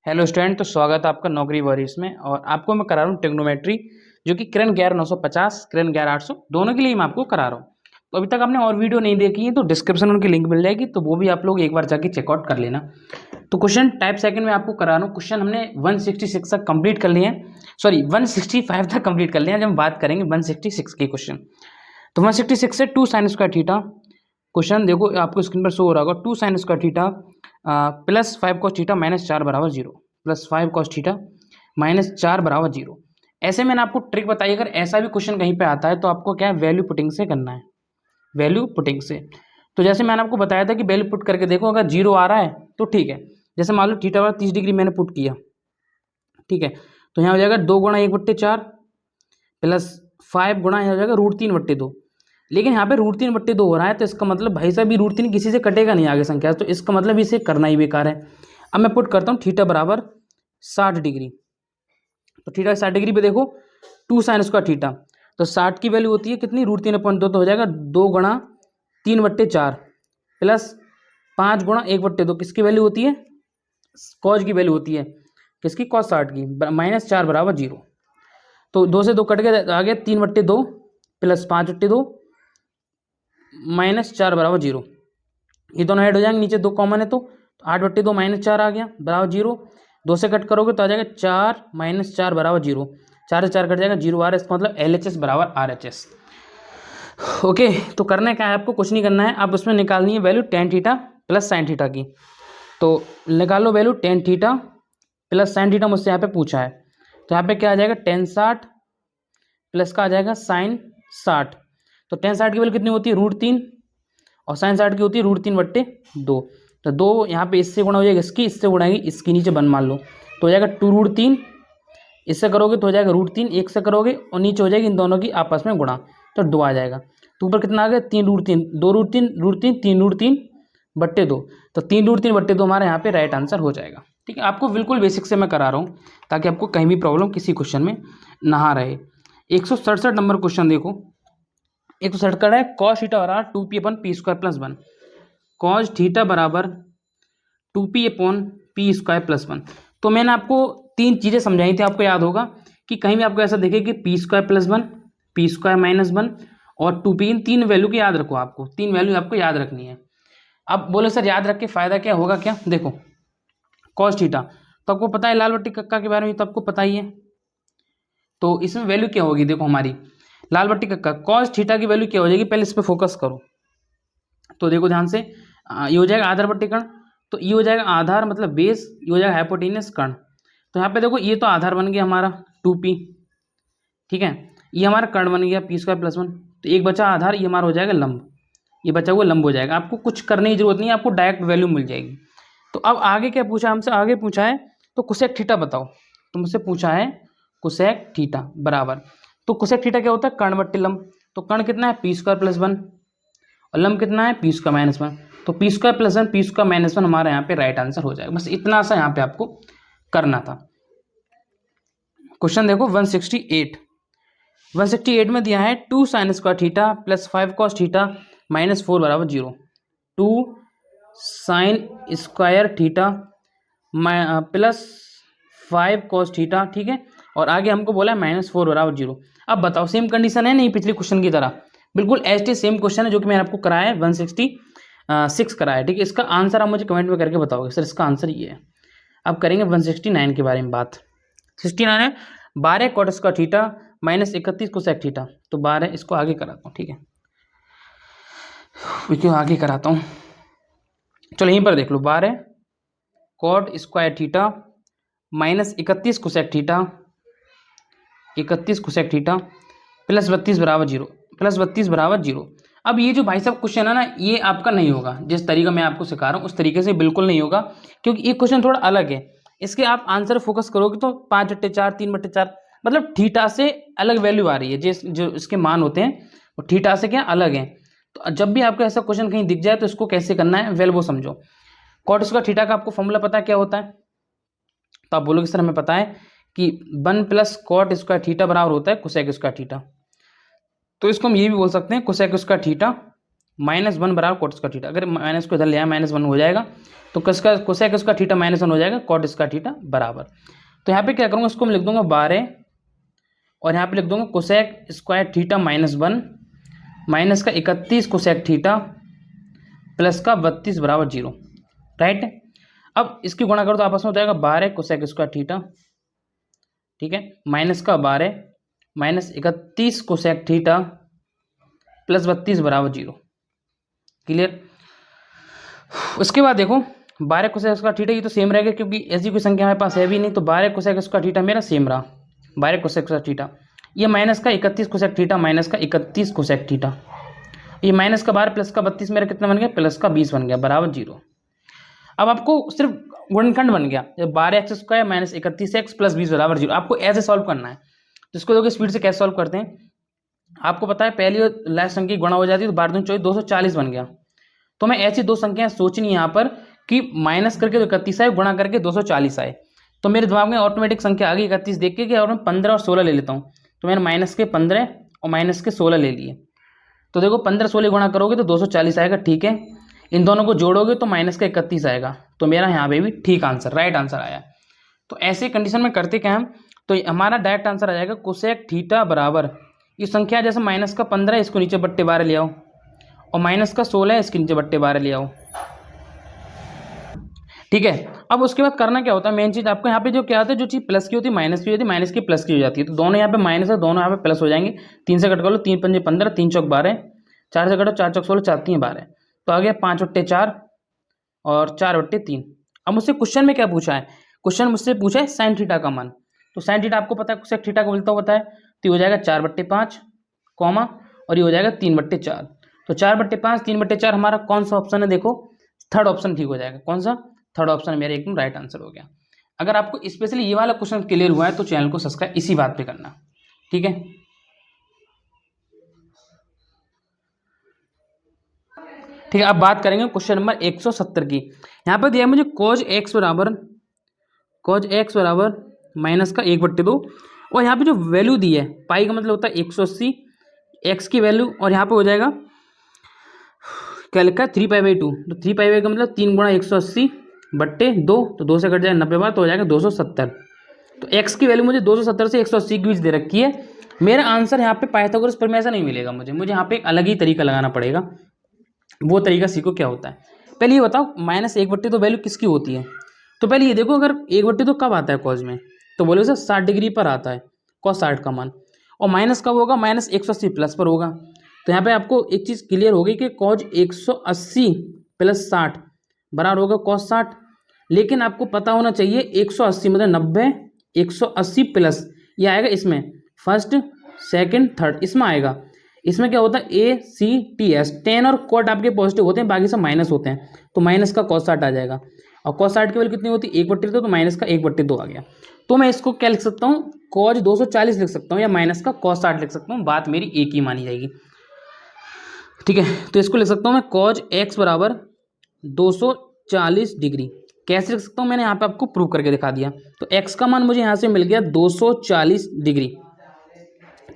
Hello student, तो स्वागत है आपका नौकरी वॉरियर्स में। और आपको मैं करा रहा हूँ ट्रिग्नोमेट्री, जो कि किरण 11950 किरण 11800 दोनों के लिए मैं आपको करा रहा हूँ। तो अभी तक आपने और वीडियो नहीं देखी है तो डिस्क्रिप्शन में उनकी लिंक मिल जाएगी, तो वो भी आप लोग एक बार जाके चेकआउट कर लेना। तो क्वेश्चन टाइप सेकंड में आपको करा रहा हूँ। क्वेश्चन हमने 166 तक कंप्लीट कर लिए हैं, सॉरी 165 तक कंप्लीट कर लिया है। जब हम बात करेंगे 166 के क्वेश्चन, तो 166 से 2 sin स्क्वायर थीटा क्वेश्चन देखो आपको स्क्रीन पर शो हो रहा होगा। 2 sin square theta plus 5 cos theta minus 4 बराबर 0, प्लस 5 cos थीटा माइनस 4 बराबर 0। ऐसे मैंने आपको ट्रिक बताई, अगर ऐसा भी क्वेश्चन कहीं पे आता है तो आपको क्या है, वैल्यू पुटिंग से करना है, वैल्यू पुटिंग से। तो जैसे मैंने आपको बताया था कि वैल्यू पुट करके देखो, अगर 0 आ रहा है तो ठीक है। जैसे मान लो थीटा बराबर 30 डिग्री मैंने पुट किया, ठीक है, तो यहाँ हो जाएगा 2 गुणा 1/4 प्लस 5 गुणा यहाँ हो जाएगा √3/2। लेकिन यहाँ पे √3/2 हो रहा है, तो इसका मतलब भाई साहब ये √3 किसी से कटेगा नहीं आगे संख्या, तो इसका मतलब इसे करना ही बेकार है। अब मैं पुट करता हूँ थीटा बराबर 60 डिग्री, तो थीटा 60 डिग्री पे देखो 2 sin स्क्वायर थीटा, तो 60 की वैल्यू होती है कितनी, √3/2, तो हो जाएगा 2 गुणा 3/4 प्लस 5 गुणा 1/2। किसकी वैल्यू होती है, कॉज की वैल्यू होती है, किसकी, cos 60 की, माइनस 4 बराबर 0। तो 2 से 2 कट गया, आ गया 3/2 प्लस 5/2 माइनस 4 बराबर 0। ये दोनों ऐड हो जाएंगे, नीचे 2 कॉमन है तो 8/2 माइनस 4 आ गया बराबर 0। 2 से कट करोगे तो आ जाएगा 4 माइनस 4 बराबर 0। 4 से 4 कट जाएगा 0 आ रहा है, इसका मतलब LHS बराबर RHS। ओके, तो करना क्या है आपको, कुछ नहीं करना है, आप उसमें निकालनी है value tan theta plus sin theta की। तो निकालो value tan theta plus sin theta, मुझसे यहाँ पे पूछा है। तो यहाँ पे क्या आ जाएगा, tan 60 प्लस का आ जाएगा sin 60। तो tan 60 की वैल्यू कितनी होती है, √3, और sin 60 की होती है √3/2। तो 2 यहाँ पे इससे गुणा हो जाएगा इसकी, इससे गुणाएगी इसकी, नीचे बन मान लो, तो हो जाएगा 2√3, इससे करोगे तो हो जाएगा √3, एक से करोगे और नीचे हो जाएगी इन दोनों की आपस में गुणा, तो 2 आ जाएगा। तो ऊपर कितना आ गया, 3√3, 2√3, √3, 3√3/2, तो 3√3/2 हमारे यहाँ पे राइट आंसर हो जाएगा। ठीक है, आपको बिल्कुल बेसिक से मैं करा रहा हूँ ताकि आपको कहीं भी प्रॉब्लम किसी क्वेश्चन में ना रहे। 167 नंबर क्वेश्चन देखो, 167 है, cos थीटा बराबर 2p/p² + 1, cos थीटा बराबर 2p/p² + 1। तो मैंने आपको 3 चीज़ें समझाई थी, आपको याद होगा कि कहीं भी आपको ऐसा देखे कि p² + 1, p² - 1 और 2p, इन 3 वैल्यू की याद रखो, आपको 3 वैल्यू आपको याद रखनी है। अब बोले सर याद रख के फ़ायदा क्या होगा, क्या, देखो cos थीटा तो आपको पता है, लाल बट्टी कक्का के बारे में तो आपको पता ही है। तो इसमें वैल्यू क्या होगी, देखो हमारी लाल बट्टी कक्का cos थीटा की वैल्यू क्या हो जाएगी, पहले इस पर फोकस करो। तो देखो ध्यान से, ये हो जाएगा आधार बट्टी कण, तो ये हो जाएगा आधार मतलब बेस, ये हो जाएगा हाइपोटेन्यूस कण। तो यहाँ पे देखो ये तो आधार बन गया हमारा 2p, ठीक है, ये हमारा कण बन गया p² + 1, तो एक बचा आधार, ये हमारा हो जाएगा लंब, ये बचा हुआ लंब हो जाएगा। आपको कुछ करने की जरूरत नहीं है, आपको डायरेक्ट वैल्यू मिल जाएगी। तो अब आगे क्या पूछा हमसे, आगे पूछा है तो कोसेक थीटा बताओ, तो मुझसे पूछा है कोसेक थीटा बराबर, तो कोसेक थीटा क्या होता है, कर्ण बट्टे लंब। तो कर्ण कितना है, p² + 1 और लंब कितना है, p² - 1, तो p² + 1 p² - 1 हमारा यहाँ पे राइट आंसर हो जाएगा। बस इतना सा यहाँ पे आपको करना था। क्वेश्चन देखो 168 में दिया है 2 sin square theta plus 5 cos theta minus 4 बराबर 0। 2 sin square theta plus 5 cos theta, ठीक है, और आगे हमको बोला है -4 बराबर 0। अब बताओ सेम कंडीशन है नहीं, पिछले क्वेश्चन की तरह बिल्कुल एस सेम क्वेश्चन है जो कि मैंने आपको कराया है, 166 कराया है, ठीक है। इसका आंसर आप मुझे कमेंट में करके बताओगे सर इसका आंसर ये है। अब करेंगे 169 के बारे में बात। 69 है 12 cot square theta minus 31 cosec theta, तो 12 इसको आगे कराता हूँ, ठीक है, क्यों आगे कराता हूँ, चलो यहीं पर देख लो, 12 cot square theta minus 31 cosec theta, 31 cosec theta plus 32 बराबर 0, प्लस 32 बराबर 0। अब ये जो भाई साहब क्वेश्चन है ना, ये आपका नहीं होगा, जिस तरीका मैं आपको सिखा रहा हूँ उस तरीके से बिल्कुल नहीं होगा, क्योंकि ये क्वेश्चन थोड़ा अलग है। इसके आप आंसर फोकस करोगे तो 5/4 3/4, मतलब थीटा से अलग वैल्यू आ रही है, जो इसके मान होते हैं वो थीटा से क्या अलग है। तो जब भी आपको ऐसा क्वेश्चन कहीं दिख जाए तो इसको कैसे करना है, वेल वो समझो। कॉट स्क्वायर थीटा का आपको फॉर्मूला पता है क्या होता है, तो आप बोलोगे सर हमें पता है कि 1 + cot स्क्वायर थीटा बराबर होता है कोसेक स्क्वायर थीटा। तो इसको हम ये भी बोल सकते हैं कोसेक स्क्वायर थीटा -1 बराबर कॉट स्क्वायर थीटा। अगर माइनस को इधर ले आया -1 हो जाएगा, तो किसका कोसेक स्क्वायर थीटा -1 हो जाएगा कॉट स्क्वायर थीटा बराबर। तो यहाँ पे क्या करूँगा, इसको मैं लिख दूंगा 12 और यहाँ पे लिख दूंगा कोसेक स्क्वायर थीटा -1 माइनस का 31 कोसेक थीटा प्लस का 32 बराबर 0, राइट। अब इसकी गुणा करो तो आपस में हो जाएगा 12 कोसेक स्क्वायर थीटा, ठीक है, माइनस का 12 माइनस 31 कोसेक थीटा प्लस 32 बराबर 0, क्लियर। उसके बाद देखो 12 कोसेक स्क्वायर थीटा ये तो सेम रहेगा क्योंकि ऐसी कोई संख्या हमारे पास है भी नहीं, तो 12 कोसेक स्क्वायर थीटा मेरा सेम रहा, 12 कोसेक स्क्वायर थीटा। ये माइनस का 31 कोसेक थीटा माइनस का 31 कोसेक थीटा, ये माइनस का 12 प्लस का 32 मेरा कितना बन गया, प्लस का 20 बन गया बराबर 0। अब आपको सिर्फ गुणनखंड बन गया, 12x² माइनस 31x प्लस 20 बराबर 0, आपको ऐसे सॉल्व करना है। तो इसको देखो स्पीड से कैसे सॉल्व करते हैं। आपको पता है पहली और लास्ट संख्या गुणा हो जाती है तो 12 दूनी 24 240 बन गया। तो मैं ऐसी दो संख्याएं सोचनी है यहाँ पर कि माइनस करके तो 31 आए, गुणा करके 240 आए। तो मेरे दिमाग में ऑटोमेटिक संख्या आ गई 31 देख के, और मैं 15 और 16 ले लेता हूँ। तो मैंने माइनस के 15 और माइनस के 16 ले लिए। तो देखो 15 16 गुणा करोगे तो 240 आएगा, ठीक है। इन दोनों को जोड़ोगे तो माइनस का 31 आएगा। तो मेरा यहाँ पे भी ठीक आंसर, राइट आंसर आया। तो ऐसे कंडीशन में करते क्या हम, तो हमारा डायरेक्ट आंसर आ जाएगा कोसेक थीटा बराबर, ये संख्या जैसे माइनस का 15 इसको नीचे बट्टे 12 ले आओ, और माइनस का 16 इसके नीचे बट्टे 12 ले आओ, ठीक है। अब उसके बाद करना क्या होता है, मेन चीज आपको यहाँ पे जो क्या होता है, जो चीज प्लस की होती है माइनस की होती है, माइनस की प्लस की हो जाती है। तो दोनों यहाँ पे माइनस है, दोनों यहाँ पे प्लस हो जाएंगे। 3 से कट कर लो, 3 पंजे 15, 3 चौक 12, 4 से कटो 4 चौक 16, 4 3 12, तो आ गया 5/4 और 4/3। अब मुझसे क्वेश्चन में क्या पूछा है, क्वेश्चन मुझसे पूछा है साइन थीटा का मान। तो साइन थीटा आपको पता है कोसेक थीटा का मिलता होता है, तो ये हो जाएगा 4/5 कॉमा, और ये हो जाएगा 3/4। तो 4/5 3/4 हमारा कौन सा ऑप्शन है, देखो थर्ड ऑप्शन ठीक हो जाएगा। कौन सा, थर्ड ऑप्शन मेरा एकदम राइट आंसर हो गया। अगर आपको स्पेशली ये वाला क्वेश्चन क्लियर हुआ है तो चैनल को सब्सक्राइब इसी बात पे करना, ठीक है। ठीक है, अब बात करेंगे क्वेश्चन नंबर 170 की। यहाँ पर दिया है मुझे cos x बराबर माइनस का 1/2, और यहाँ पे जो वैल्यू दी है पाई का मतलब होता है 180 x की वैल्यू, और यहाँ पे हो जाएगा क्या लिखा है 3π/2। तो 3π का मतलब 3 गुणा 180/2, तो 2 से कट जाएगा 90 बार, तो हो जाएगा 270। तो x की वैल्यू मुझे 270 से 180 के बीच दे रखी है। मेरा आंसर यहाँ पे पाइथागोरस प्रमेय ऐसा नहीं मिलेगा मुझे यहाँ पे एक अलग ही तरीका लगाना पड़ेगा। वो तरीका सीखो क्या होता है। पहले ये बताओ -1/2 वैल्यू किसकी होती है। तो पहले ये देखो, अगर 1/2 कब आता है कॉज में, तो बोले सर 60 डिग्री पर आता है कॉस 60 का मान, और माइनस कब होगा, -180 प्लस पर होगा। तो यहाँ पे आपको एक चीज़ क्लियर हो गई कि कॉज 180 + 60 बराबर होगा कॉस 60। लेकिन आपको पता होना चाहिए 180 मतलब 90, 180 प्लस ये आएगा इसमें फर्स्ट सेकंड थर्ड, इसमें आएगा। इसमें क्या होता है ACTS, टेन और कॉट आपके पॉजिटिव होते हैं, बाकी सब माइनस होते हैं। तो माइनस का कॉस 60 आ जाएगा, और कॉस 60 की वैल्यू कितनी होती है 1/2, तो माइनस का 1/2 आ गया। तो मैं इसको क्या लिख सकता हूँ, कॉज 240 लिख सकता हूँ, या माइनस का कॉस 60 लिख सकता हूँ, बात मेरी एक ही मानी जाएगी, ठीक है। तो इसको लिख सकता हूँ मैं कॉज x बराबर 240 डिग्री। कैसे लिख सकता हूँ, मैंने यहाँ पे आपको प्रूव करके दिखा दिया। तो x का मान मुझे यहाँ से मिल गया 240 डिग्री,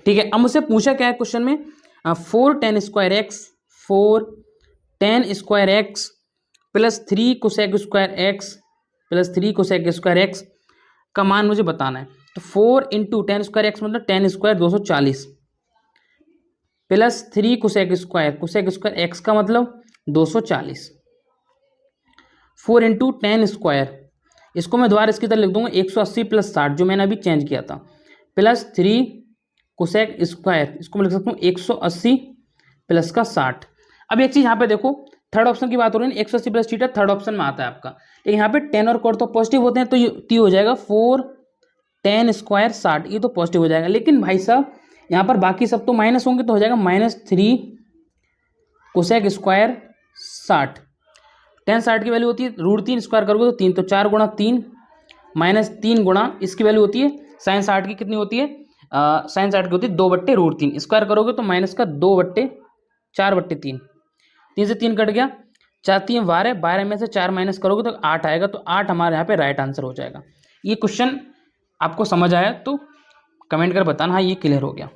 ठीक है। अब मुझसे पूछा क्या है क्वेश्चन में, 4tan² x plus 3 cosec square x plus 3 cosec square x का मान मुझे बताना है। तो 4 × tan² x मतलब tan² 240 plus 3 cosec square x का मतलब 240, 4 × tan², इसको मैं दोबारा इसकी तरह लिख दूंगा 180 + 60 जो मैंने अभी चेंज किया था, प्लस 3 कोसेक स्क्वायर, इसको मैं लिख सकता हूँ 180 प्लस का 60। अब एक चीज़ यहाँ पे देखो, थर्ड ऑप्शन की बात हो रही है, 180 प्लस थीटा थर्ड ऑप्शन में आता है आपका, लेकिन यहाँ पे tan और cot तो पॉजिटिव होते हैं, तो ये हो जाएगा 4 tan² 60, ये तो पॉजिटिव हो जाएगा। लेकिन भाई साहब यहाँ पर बाकी सब तो माइनस होंगे, तो हो जाएगा -3 कोसेक स्क्वायर 60। tan 60 की वैल्यू होती है √3, स्क्वायर करोगे तो 3, तो 4 × 3 -3 गुणा इसकी वैल्यू होती है साइन 60 की, कितनी होती है साइन 60 की होती है 2/√3, स्क्वायर करोगे तो माइनस का 2/4/3, 3 से 3 कट गया, 4 3 12, 12 में से 4 माइनस करोगे तो 8 आएगा। तो 8 हमारे यहाँ पे राइट आंसर हो जाएगा। ये क्वेश्चन आपको समझ आया तो कमेंट कर बताना, हाँ ये क्लियर हो गया।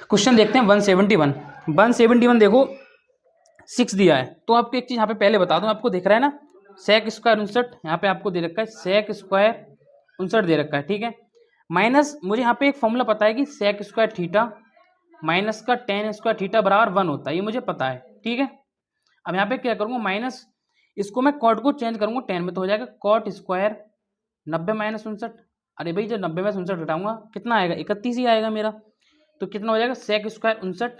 क्वेश्चन देखते हैं 171। 171 देखो 6 दिया है, तो आपको एक चीज़ यहाँ पे पहले बता दूं, आपको दिख रहा है ना सेक स्क्वायर 59, यहाँ पे आपको दे रखा है सेक स्क्वायर 59 दे रखा है, ठीक है। माइनस मुझे यहाँ पे एक फॉर्मूला पता है कि सेक स्क्वायर थीटा माइनस का टेन स्क्वायर थीटा बराबर 1 होता है, ये मुझे पता है, ठीक है। अब यहाँ पे क्या करूँगा, माइनस इसको मैं कॉट को चेंज करूँगा 10 में, तो हो जाएगा कॉट स्क्वायर 90 माइनस 59। अरे भाई जब 90 में 59 घटाऊंगा कितना आएगा, 31 ही आएगा मेरा। तो कितना हो जाएगा sec square 59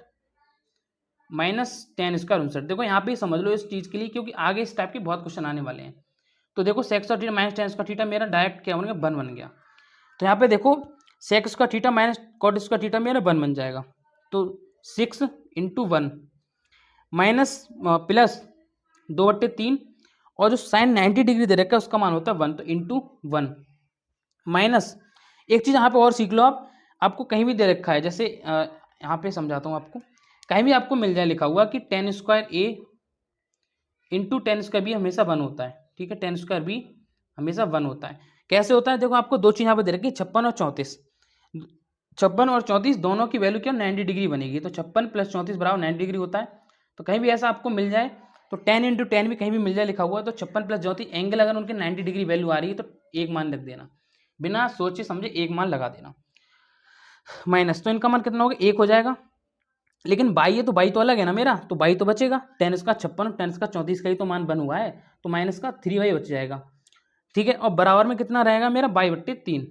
minus tan square 59। देखो यहाँ पे ही समझ लो इस चीज़ के लिए, क्योंकि आगे इस टाइप के बहुत क्वेश्चन आने वाले हैं। तो देखो sec square theta minus tan square theta मेरा डायरेक्ट क्या बन गया, 1 बन गया। तो यहाँ पे देखो sec square theta minus cot square theta मेरा 1 बन जाएगा। तो 6 इंटू 1 माइनस प्लस 2/3 और जो साइन 90 डिग्री दे रखा है उसका मान होता है 1, तो इंटू 1 माइनस एक चीज़ यहाँ पे और सीख लो आप, आपको कहीं भी दे रखा है, जैसे यहाँ पे समझाता हूँ आपको, कहीं भी आपको मिल जाए लिखा हुआ कि टेन स्क्वायर ए इंटू टेन स्क्वायर बी हमेशा 1 होता है, ठीक है। टेन स्क्वायर बी हमेशा 1 होता है। कैसे होता है, देखो आपको दो चीज़ यहाँ पे दे रखी है 56 और 34। 56 और 34 दोनों की वैल्यू क्या 90 डिग्री बनेगी, तो 56 प्लस 34 बराबर 90 डिग्री होता है। तो कहीं भी ऐसा आपको मिल जाए तो 10 इंटू 10 भी कहीं भी मिल जाए लिखा हुआ है, तो 56 प्लस 34 एंगल अगर उनके 90 डिग्री वैल्यू आ रही है तो एक मान लिख देना, बिना सोचे समझे एक मान लगा देना माइनस। तो इनका मान कितना होगा, 1 हो जाएगा। लेकिन बाई है तो बाई तो अलग है ना मेरा, तो बाई तो बचेगा, टेन इसका 56 टेन इसका 34 का ही तो मान बन हुआ है, तो माइनस का 3y बच जाएगा, ठीक है। और बराबर में कितना रहेगा मेरा 22/3।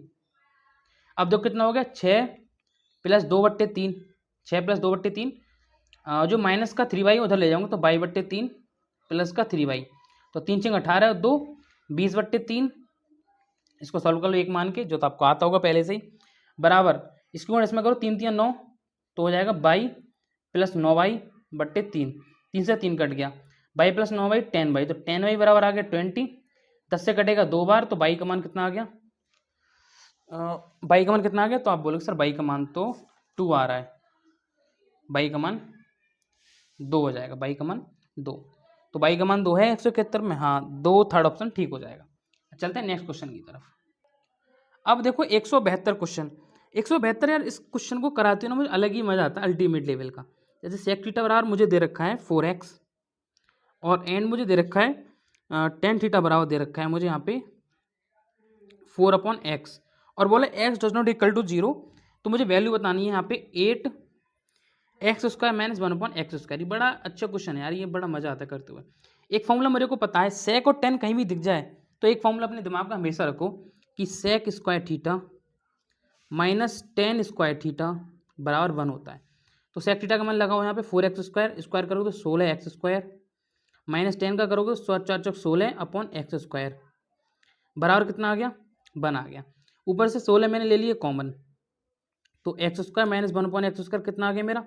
अब जो कितना हो गया 6 प्लस 2/3, 6 प्लस 2/3, जो माइनस का 3y उधर ले जाऊंगा तो 22/3 प्लस का 3y, तो 3 6 18 और 2 20/3। इसको सॉल्व कर लो एक मान के, जो तो आपको आता होगा पहले से ही, बराबर इसको गुणा इसमें करो 3 3 9, तो हो जाएगा 22 प्लस 9y/3, 3 से 3 कट गया, 22 प्लस 9y 10y, तो 10y बराबर आ गया 20। 10 से कटेगा 2 बार, तो बाई का मान कितना आ गया, बाई का मान कितना आ गया, तो आप बोलोगे सर बाई का मान तो 2 आ रहा है, बाई का मान 2 हो जाएगा, बाई का मान 2। तो बाई का मान 2 है 171 में, हाँ 2 थर्ड ऑप्शन ठीक हो जाएगा। चलते हैं नेक्स्ट क्वेश्चन की तरफ। अब देखो 172 क्वेश्चन, 172 यार इस क्वेश्चन को कराते हो ना मुझे अलग ही मजा आता है, अल्टीमेट लेवल का। जैसे सेक थीटा बराबर मुझे दे रखा है 4x और एंड मुझे दे रखा है टेन थीटा बराबर दे रखा है मुझे यहाँ पे 4/x, और बोले x does not equal to 0, तो मुझे वैल्यू बतानी है यहाँ पे 8x² माइनस 1/x²। ये बड़ा अच्छा क्वेश्चन है यार, ये बड़ा मजा आता है करते हुए। एक फॉर्मूला मेरे को पता है, सेक और टेन कहीं भी दिख जाए तो एक फॉर्मूला अपने दिमाग में हमेशा रखो कि sec square theta minus tan square theta बराबर 1 होता है। तो सेक थीटा का मान लगाओ यहाँ पे 4x स्क्वायर, स्क्वायर करोगे तो 16x स्क्वायर, माइनस 10 का करोगे तो 4 4 16/x², बराबर कितना आ गया 1 आ गया। ऊपर से 16 मैंने ले लिए कॉमन, तो x² माइनस 1/x² कितना आ गया मेरा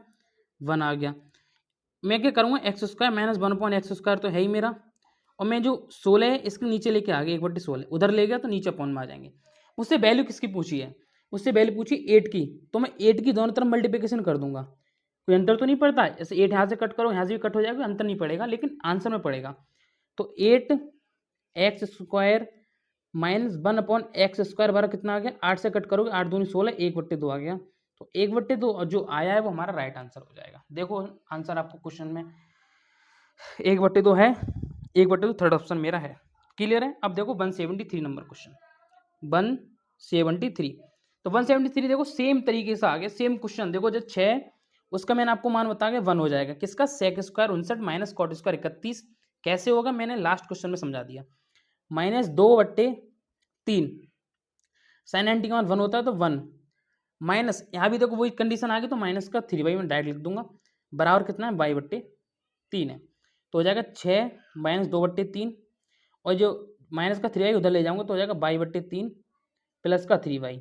1 आ गया। मैं क्या करूँगा x² माइनस 1/x² तो है ही मेरा, और मैं जो 16 है इसके नीचे लेके आ गया 1/16, उधर ले गया तो नीचे अपॉन में आ जाएंगे। मुझसे वैल्यू किसकी पूछी है, मुझसे वैल्यू पूछी 8 की, तो मैं 8 की दोनों तरफ मल्टीप्लिकेशन कर दूंगा, कोई अंतर तो नहीं पड़ता है। जैसे 8 यहाँ से कट करो यहाँ से भी कट हो जाएगा, अंतर नहीं पड़ेगा, लेकिन आंसर में पड़ेगा। तो 8x² माइनस 1/x² बराबर कितना आ गया, 8 से कट करोगे 8 दूनी 16, 1/2 आ गया, तो 1/2 जो आया है वो हमारा राइट आंसर हो जाएगा। देखो आंसर आपको क्वेश्चन में 1/2 है, 1/2 थर्ड ऑप्शन मेरा है। क्लियर है। अब देखो 173 नंबर क्वेश्चन, 173। तो 173 देखो सेम तरीके से आ गया, सेम क्वेश्चन। देखो जो 6 उसका मैंने आपको मान बता गया 1 हो जाएगा, किसका sec square 59 minus cot square 31। कैसे होगा मैंने लास्ट क्वेश्चन में समझा दिया, माइनस 2/3 साइन 90 का मान 1 होता है तो 1 माइनस, यहाँ भी देखो वही कंडीशन आ गई, तो माइनस का 3y में डायरेक्ट लिख दूंगा, बराबर कितना है y/3 है, तो हो जाएगा 6 माइनस 2/3, और जो माइनस का 3y उधर ले जाऊंगा तो हो जाएगा y/3 प्लस का 3y,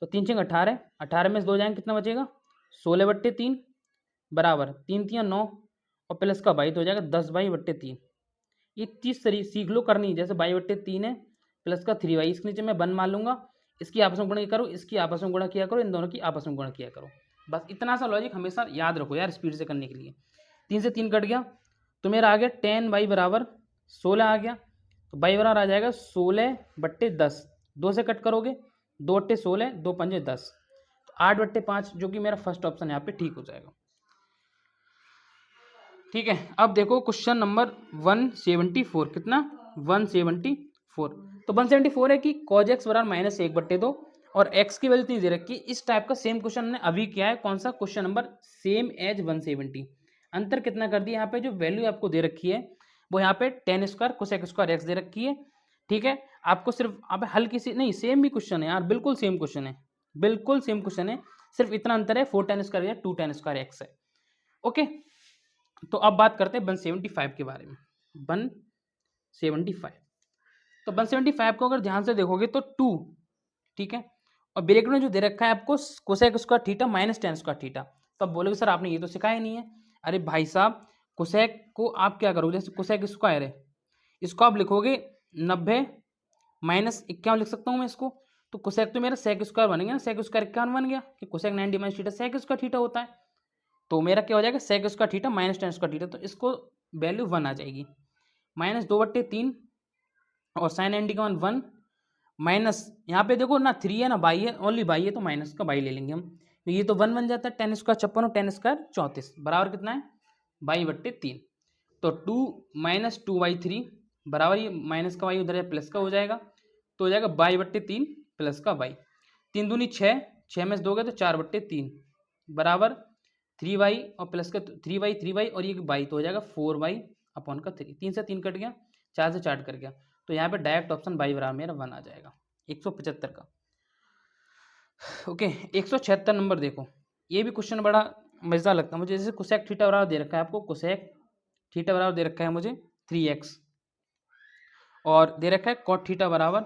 तो 3 6 18, 18 में से 2 जाएंगे कितना बचेगा 16/3 बराबर 3 3 9 और प्लस का y, तो हो जाएगा 10y/3। ये 30 तरीके सीख लो करनी, जैसे y/3 है प्लस का 3y, इसके नीचे मैं 1 मान लूंगा, इसकी आपस में गुणा करो, इसकी आपस में गुणा किया करो, इन दोनों की आपस में गुणा किया करो। बस इतना सा लॉजिक हमेशा याद रखो यार, स्पीड से करने के लिए। 3 से 3 कट गया तो मेरा आ गया 10y बराबर 16 आ गया, तो y बराबर आ जाएगा 16/10, 2 से कट करोगे 2/16, 2 पंजे 10, तो 8/5 जो कि मेरा फर्स्ट ऑप्शन यहाँ पे ठीक हो जाएगा। ठीक है, अब देखो क्वेश्चन नंबर 174, कितना 174। तो 174 है कि cos x बराबर -1/2 और x की वैल्यू इतनी दे रखी है। इस टाइप का सेम क्वेश्चन हमने अभी किया है, कौन सा क्वेश्चन नंबर सेम एज 170। अंतर कितना कर दिया, यहाँ पे जो वैल्यू आपको दे रखी है वो यहाँ पे tan square cosec square x दे रखी है। ठीक है, आपको सिर्फ आप हल्की सी नहीं, सेम भी क्वेश्चन है यार, बिल्कुल सेम क्वेश्चन है, बिल्कुल सेम क्वेश्चन है, सिर्फ इतना अंतर है 4 tan स्क्वायर या 2 tan स्क्वायर x है। ओके, तो अब बात करते हैं 175 के बारे में। 175, तो 175 को अगर ध्यान से देखोगे तो 2, ठीक है, और ब्रैकेट में जो दे रखा है आपको cosec square theta minus tan square theta. तो अब बोलोगे सर आपने ये तो सिखाया नहीं है। अरे भाई साहब, कोसेक को आप क्या करोगे, जैसे कोसेक स्क्वायर है, इसको आप लिखोगे 90 माइनस 51 लिख सकता हूँ मैं इसको। तो कोसेक तो मेरा सेक स्क्वायर बनेगा ना, सेक स्क्वायर 51 बन गया कि cosec 90 minus theta sec square theta होता है। तो मेरा क्या हो जाएगा, sec square theta minus tan square theta, तो इसको वैल्यू 1 आ जाएगी। -2/3 और साइन 90 का 1 माइनस, यहाँ पे देखो ना 3 है ना बाई है, ओनली बाई है तो माइनस का बाई ले लेंगे हम। तो ये तो 1 बन जाता है, tan स्क्वायर 56 और tan स्क्वायर 34 बराबर कितना है 22/3। तो 2 माइनस 2/3 बराबर, ये माइनस का वाई उधर है प्लस का हो जाएगा, तो हो जाएगा 22/3 प्लस का वाई। 3 दूनी 6, 6 में से 2 गए तो 4/3 बराबर 3y और प्लस का 3y और ये बाई, तो हो जाएगा 4y/3। 3 से 3 कट गया, 4 से 4 कट गया, तो यहाँ पे डायरेक्ट ऑप्शन बाई बराबर मेरा 1 आ जाएगा 175 का। ओके, 176 नंबर देखो, ये भी क्वेश्चन बड़ा मजेदार लगता है मुझे। जैसे कोसेक थीटा बराबर दे रखा है आपको, कोसेक थीटा बराबर दे रखा है मुझे 3x, और दे रखा है कॉट थीटा बराबर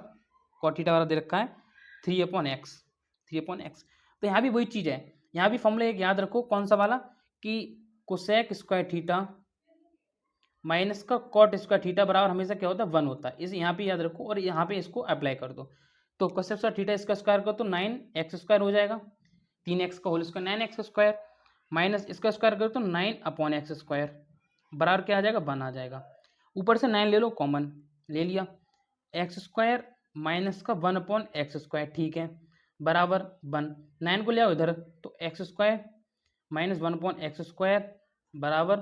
दे रखा है 3/x। तो यहाँ भी वही चीज़ है, यहाँ भी फॉर्मूला एक याद रखो, कौन सा वाला, कि कोसेक स्क्वायर थीटा माइनस का कॉट स्क्वायर थीटा बराबर हमेशा क्या होता है 1 होता है। इसे यहाँ पे याद रखो और यहाँ पे इसको अप्लाई कर दो। तो कोसेक स्क्वायर थीटा इसका स्क्वायर करो तो 9x² हो जाएगा, 3x का होल स्क्वायर 9x² माइनस इसका स्क्वायर करो तो 9/x² बराबर क्या आ जाएगा 1 आ जाएगा। ऊपर से 9 ले लो, कॉमन ले लिया, x² माइनस का 1/x², ठीक है, बराबर 1। 9 को ले आओ इधर, तो x² माइनस 1/x² बराबर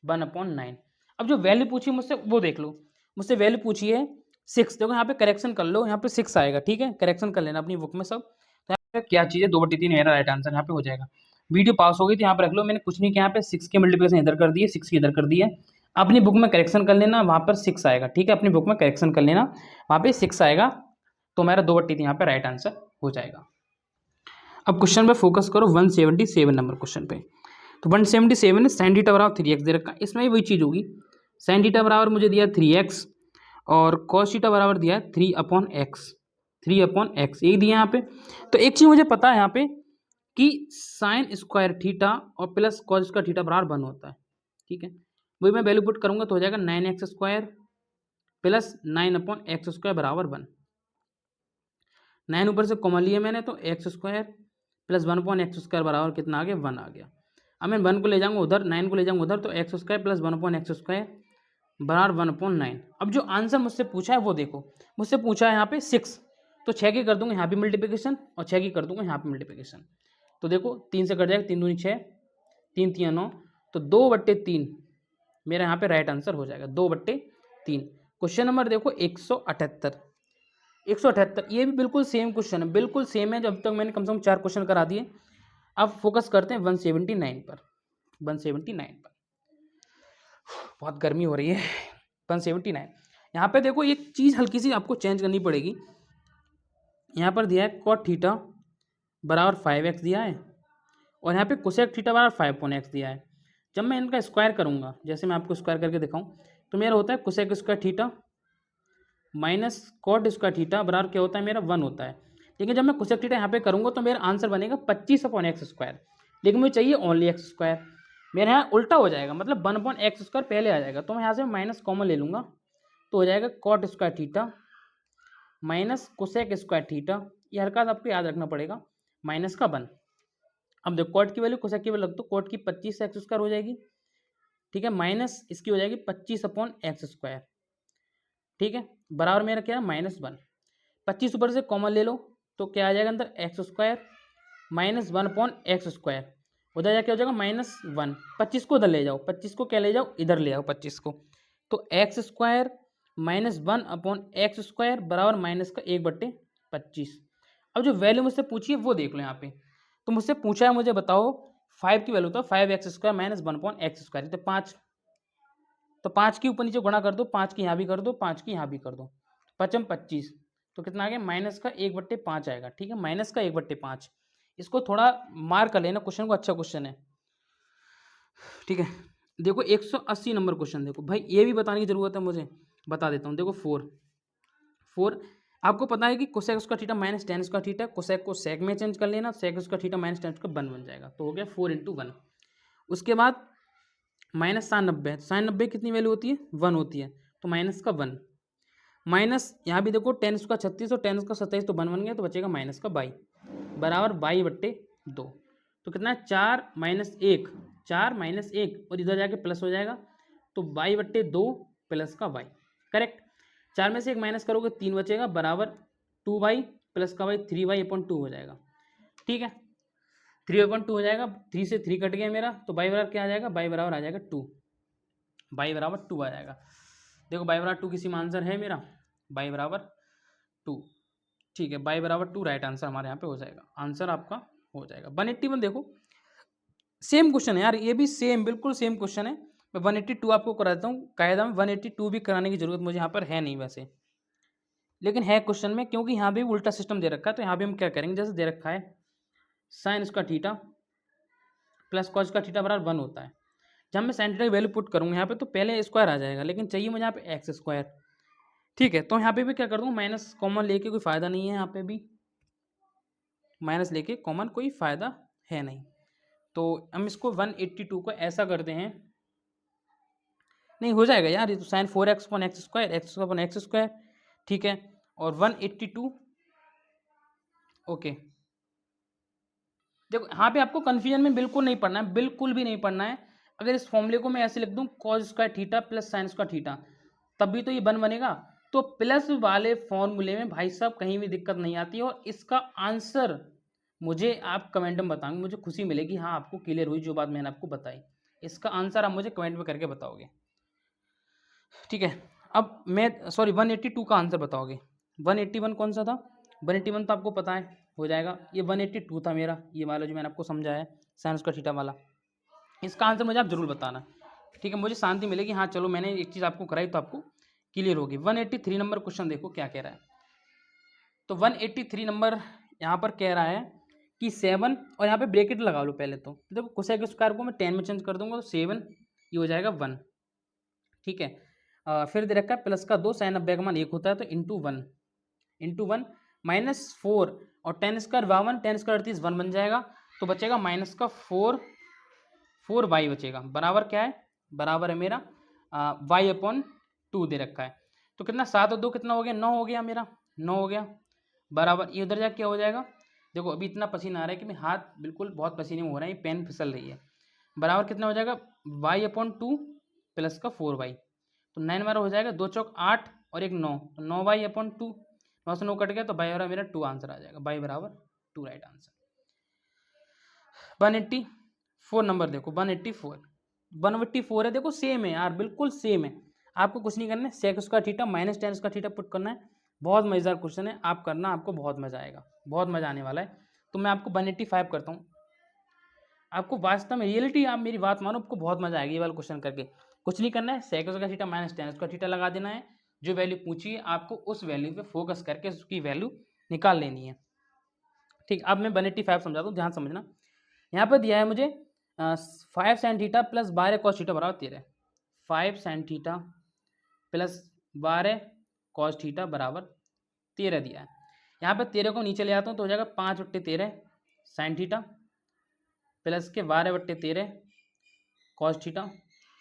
1/9। अब जो वैल्यू पूछी मुझसे वो देख लो, मुझसे वैल्यू पूछी है 6। देखो यहाँ पे करेक्शन कर लो, यहाँ पे 6 आएगा, ठीक है, करेक्शन कर लेना अपनी बुक में सब। तो यहाँ पे क्या चीज़ है, 2/3 मेरा राइट आंसर यहाँ पे हो जाएगा। वीडियो पास हो गई तो यहाँ पर रख लो, मैंने कुछ नहीं किया, यहाँ पे 6 की मल्टीप्लिकेशन इधर कर दी है, 6 की इधर कर दी है। अपनी बुक में करेक्शन कर लेना, वहाँ पर 6 आएगा, ठीक है, अपनी बुक में करेक्शन कर लेना, वहाँ पे 6 आएगा, तो मेरा 2/3 यहाँ पे राइट आंसर हो जाएगा। अब क्वेश्चन पे फोकस करो, 177 नंबर क्वेश्चन पे। तो 177 है, साइन थीटा बराबर 3x दे रखा है, इसमें भी वही चीज़ होगी, साइन थीटा बराबर मुझे दिया 3x और कॉस थीटा बराबर दिया है 3/x यही दिया यहाँ पे। तो एक चीज़ मुझे पता है यहाँ पे कि साइन स्क्वायर थीटा और प्लस कॉस स्क्वायर थीटा बराबर 1 होता है, ठीक है, वही मैं वैल्यू पुट करूँगा तो हो जाएगा 9x² प्लस 9/x² बराबर 1। 9 ऊपर से कॉमन लिया मैंने, तो x² प्लस 1/x² बराबर कितना आ गया 1 आ गया। अब मैं 1 को ले जाऊँगा उधर, 9 को ले जाऊँगा उधर, तो x² प्लस 1/x² बराबर 1/9। अब जो आंसर मुझसे पूछा है वो देखो, मुझसे पूछा है यहाँ पे 6, तो 6 की कर दूंगा यहाँ पे मल्टीप्लिकेशन और 6 की कर दूंगा यहाँ पे मल्टीप्लिकेशन। तो देखो 3 से कट जाएगा, 3 दूनी 6, 3 3 9, तो 2/3 मेरा यहाँ पे राइट आंसर हो जाएगा, 2/3। क्वेश्चन नंबर देखो 178, ये भी बिल्कुल सेम क्वेश्चन है, बिल्कुल सेम है, जब तक मैंने कम से कम 4 क्वेश्चन करा दिए। अब फोकस करते हैं 179 पर, 179 पर, बहुत गर्मी हो रही है। 179 यहाँ पे देखो, एक चीज़ हल्की सी आपको चेंज करनी पड़ेगी। यहाँ पर दिया है कॉट थीटा बराबर 5x दिया है और यहाँ पे कोसेक थीटा बराबर 5/x दिया है। जब मैं इनका स्क्वायर करूँगा, जैसे मैं आपको स्क्वायर करके दिखाऊँ, तो मेरा होता है cosec square theta minus cot square theta बराबर क्या होता है मेरा 1 होता है। लेकिन जब मैं कोसेक थीटा यहाँ पे करूँगा तो मेरा आंसर बनेगा 25/x², लेकिन मुझे चाहिए ओनली x²। मेरे यहाँ उल्टा हो जाएगा, मतलब 1/x² पहले आ जाएगा, तो मैं यहाँ से माइनस कॉमन ले लूँगा, तो हो जाएगा cot square theta minus cosec square theta, ये हल्का सा आपको याद रखना पड़ेगा, माइनस का 1। अब देखो कॉट की वैल्यू कोसेक की वैल्यू रख दो, कॉट की 25x² हो जाएगी, ठीक है, माइनस इसकी हो जाएगी 25/x², ठीक है, बराबर मेरा क्या है -1। 25 ऊपर से कॉमन ले लो तो क्या आ जाएगा अंदर x² -1/x², उधर जाके हो जाएगा -1। 25 को उधर ले जाओ, 25 को क्या ले जाओ, इधर ले आओ 25 को, तो x² -1/x² बराबर -1/25। अब जो वैल्यू मुझसे पूछी है वो देख लो यहाँ पे। तो मुझसे पूछा है, मुझे बताओ 5 की वैल्यू, तो 5x² -1/x², तो 5, तो 5 की ऊपर नीचे गुणा कर दो, 5 की यहाँ भी कर दो, 5 की यहाँ भी कर दो, 5×5 = 25, तो कितना आ गया -1/5 आएगा। ठीक है, -1/5। इसको थोड़ा मार कर लेना क्वेश्चन को, अच्छा क्वेश्चन है। ठीक है, देखो 180 नंबर क्वेश्चन, देखो भाई ये भी बताने की जरूरत है मुझे, बता देता हूँ। देखो 4 आपको पता है कि cosec square theta minus tan square theta, cosec को सेक में चेंज कर लेना, sec square theta minus tan square 1 बन जाएगा, तो हो गया 4×1। उसके बाद -97, 97 कितनी वैल्यू होती है, 1 होती है, तो -1 माइनस यहाँ भी देखो 10 स्क्वायर 36 और 10 स्क्वायर 27, तो 1 बन गया, तो बचेगा -22 बराबर 22/2। तो कितना है 4 - 1, 4 - 1 और इधर जाके प्लस हो जाएगा, तो 22/2 प्लस का y, करेक्ट। 4 में से 1 माइनस करोगे 3 बचेगा, बराबर 2y प्लस का y 3y/2 हो जाएगा। ठीक है, 3/2 हो जाएगा, 3 से 3 कट गया मेरा, तो y बराबर क्या आ जाएगा, y बराबर आ जाएगा 2, y बराबर 2 आ जाएगा। देखो y बराबर 2 किसी में आंसर है मेरा, y बराबर 2। ठीक है, y बराबर 2 राइट आंसर हमारे यहाँ पे हो जाएगा, आंसर आपका हो जाएगा। 181 देखो सेम क्वेश्चन है यार, ये भी सेम, बिल्कुल सेम क्वेश्चन है। मैं 182 आपको कराता हूँ, कायदा में 182 भी कराने की जरूरत मुझे यहाँ पर है नहीं वैसे, लेकिन है क्वेश्चन में, क्योंकि यहाँ भी उल्टा सिस्टम दे रखा है। तो यहाँ भी हम क्या करेंगे, जैसे दे रखा है sine square theta plus cos square theta बराबर 1 होता है। जब मैं साइन थीटा की वैल्यू पुट करूँगा यहाँ पे, तो पहले स्क्वायर आ जाएगा, लेकिन चाहिए मुझे यहाँ पे x²। ठीक है, तो यहाँ पे भी क्या कर दूँ, माइनस कॉमन लेके कोई फ़ायदा नहीं है, यहाँ पे भी माइनस लेके कॉमन कोई फ़ायदा है नहीं। तो हम इसको 182 को ऐसा करते हैं, नहीं हो जाएगा यार, ये तो साइन 4x/x², x/x², ठीक है, और 182। ओके, देखो यहाँ पे आपको कन्फ्यूजन में बिल्कुल नहीं पढ़ना है, बिल्कुल भी नहीं पढ़ना है। अगर इस फॉर्मूले को मैं ऐसे लिख दूँ cos square theta plus sine square theta, तब भी तो ये बनेगा। तो प्लस वाले फॉर्मूले में भाई साहब कहीं भी दिक्कत नहीं आती है, और इसका आंसर मुझे आप कमेंट में बताओगे, मुझे खुशी मिलेगी, हाँ आपको क्लियर हुई जो बात मैंने आपको बताई। इसका आंसर आप मुझे कमेंट में करके बताओगे, ठीक है। अब मैं सॉरी 182 का आंसर बताओगे। 181 कौन सा था, 181 तो आपको पता है हो जाएगा, ये 182 था मेरा, ये वाला जो मैंने आपको समझाया है साइन स्क्वायर थीटा वाला। इसका आंसर मुझे आप जरूर बताना, ठीक है, मुझे शांति मिलेगी, हाँ चलो मैंने एक चीज़ आपको कराई तो आपको क्लियर होगी। 183 नंबर क्वेश्चन देखो क्या कह रहा है। तो 183 नंबर यहाँ पर कह रहा है कि 7, और यहाँ पे ब्रैकेट लगा लो पहले, तो देखो कोसेक स्क्वायर को मैं 10 में चेंज कर दूंगा, तो 7 ये हो जाएगा 1, ठीक है। फिर दे रखा है प्लस का 2, साइन 90 का मान 1 होता है, तो इंटू 1 -4 और 10 स्क्वायर 52, 10 स्क्वायर 38 1 बन जाएगा, तो बचेगा -4y बचेगा, बराबर क्या है, बराबर है मेरा y/2 दे रखा है। तो कितना 7 और 2 कितना हो गया, 9 हो गया मेरा, 9 हो गया, बराबर ये उधर जाके क्या हो जाएगा। देखो अभी इतना पसीना आ रहा है कि मैं हाथ बिल्कुल बहुत पसीने में हो रहा है, पेन फिसल रही है, बराबर कितना हो जाएगा y/2 प्लस का 4y, तो 9 बार हो जाएगा, 2 चौक 8 और 1 9, तो 9y/2, 9 से 9 कट गया, तो y बराबर मेरा 2 आंसर आ जाएगा, y बराबर 2 राइट आंसर। 184 नंबर देखो, 184 है, देखो सेम है यार, बिल्कुल सेम है, आपको कुछ नहीं करना है, sec square theta minus tan square theta put करना है। बहुत मज़ेदार क्वेश्चन है, आप करना, आपको बहुत मज़ा आएगा, बहुत मज़ा आने वाला है। तो मैं आपको 185 करता हूँ, आपको वास्तव में रियलिटी, आप मेरी बात मानो, आपको बहुत मजा आएगी ये वाला क्वेश्चन करके। कुछ नहीं करना है, sec square theta minus tan square theta लगा देना है, जो वैल्यू पूछी है आपको उस वैल्यू पे फोकस करके उसकी वैल्यू निकाल लेनी है, ठीक। अब मैं 185 समझाता हूँ, ध्यान समझना। यहाँ पर दिया है मुझे 5 sine theta plus 12 cos theta बराबर 13, 5 sine theta plus 12 cos theta बराबर 13 दिया है। यहाँ पर 13 को नीचे ले आता हूँ, तो हो जाएगा 5/13 साइन थीटा प्लस के 12/13 कॉस थीटा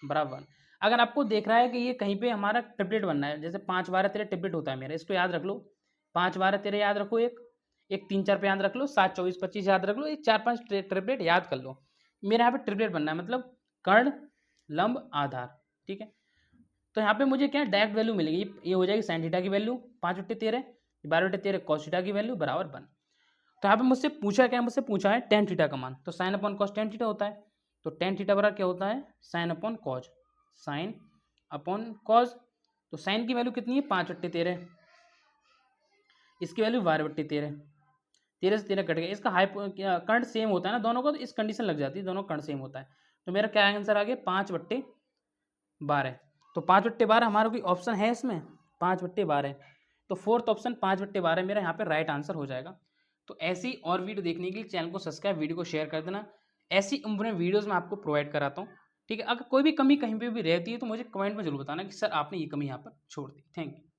बराबर 1। अगर आपको देख रहा है कि ये कहीं पे हमारा ट्रिपलेट बनना है, जैसे 5/12 ट्रिपलेट होता है मेरा, इसको याद रख लो, 5/12 याद रखो, एक 3 4 पे याद रख लो, 7 24 25 याद रख लो, एक 4 5 ट्रिपलेट याद कर लो। मेरे यहाँ पे ट्रिपलेट बनना है, मतलब कर्ण लंब आधार, ठीक है। तो यहाँ पे मुझे क्या डायरेक्ट वैल्यू मिलेगी, ये हो जाएगी साइन थीटा की वैल्यू 5/13, 12/13 कॉस थीटा की वैल्यू बराबर 1। तो यहाँ पे मुझसे पूछा क्या है, मुझसे पूछा है टेन थीटा का मान, तो sine upon cos tan theta होता है। तो टेन थीटा बराबर क्या होता है, sine upon cos, sine upon cos. तो साइन की वैल्यू कितनी है 5/13, इसकी वैल्यु 12/13, 13 से 13 कट गया। इसका करंट सेम होता है ना दोनों को, तो इस कंडीशन लग जाती है, दोनों करंट सेम होता है। तो मेरा क्या आंसर आ गया 5/12। तो 5/12 हमारा कोई ऑप्शन है इसमें, 5/12। तो फोर्थ ऑप्शन 5/12 मेरा यहाँ पे राइट आंसर हो जाएगा। तो ऐसी और वीडियो देखने के लिए चैनल को सब्सक्राइब, वीडियो को शेयर कर देना। ऐसी इंपॉर्टेंट वीडियोस मैं आपको प्रोवाइड कराता हूँ, ठीक है। अगर कोई भी कमी कहीं पे भी रहती है तो मुझे कमेंट में जरूर बताना कि सर आपने ये कमी यहाँ पर छोड़ दी। Thank you.